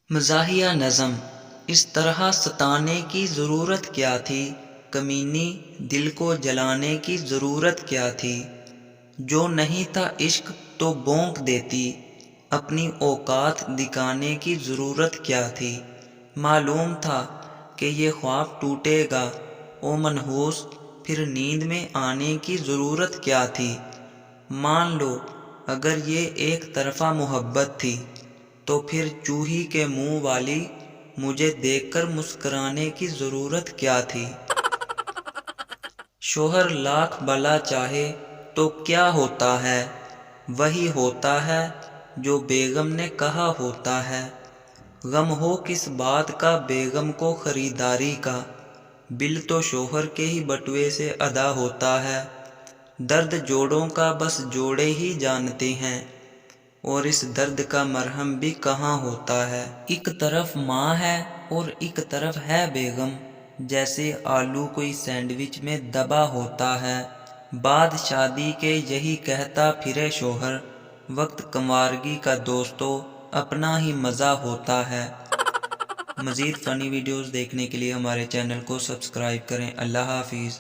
مزاحیہ نظم، اس طرح ستانے کی ضرورت کیا تھی، کمینی دل کو جلانے کی ضرورت کیا تھی، جو نہیں تھا عشق تو بونک دیتی، اپنی اوقات دکھانے کی ضرورت کیا تھی، معلوم تھا کہ یہ خواب ٹوٹے گا او منحوس، پھر نیند میں آنے کی ضرورت کیا تھی، مان لو اگر یہ ایک طرفہ محبت تھی تو پھر چوہی کے منہ والی مجھے دیکھ کر مسکرانے کی ضرورت کیا تھی۔ شوہر لاکھ بھلا چاہے تو کیا ہوتا ہے، وہی ہوتا ہے جو بیگم نے کہا ہوتا ہے، غم ہو کس بات کا بیگم کو خریداری کا، بل تو شوہر کے ہی بٹوے سے ادا ہوتا ہے، درد جوڑوں کا بس جوڑے ہی جانتے ہیں، اور اس درد کا مرہم بھی کہاں ہوتا ہے۔ ایک طرف ماں ہے اور ایک طرف ہے بیگم، جیسے آلو کوئی سینڈوچ میں دبا ہوتا ہے، بعد شادی کے یہی کہتا پھرے شوہر، وقت کنوارگی کا دوستو اپنا ہی مزہ ہوتا ہے۔ مزید فنی ویڈیوز دیکھنے کے لیے ہمارے چینل کو سبسکرائب کریں۔ اللہ حافظ۔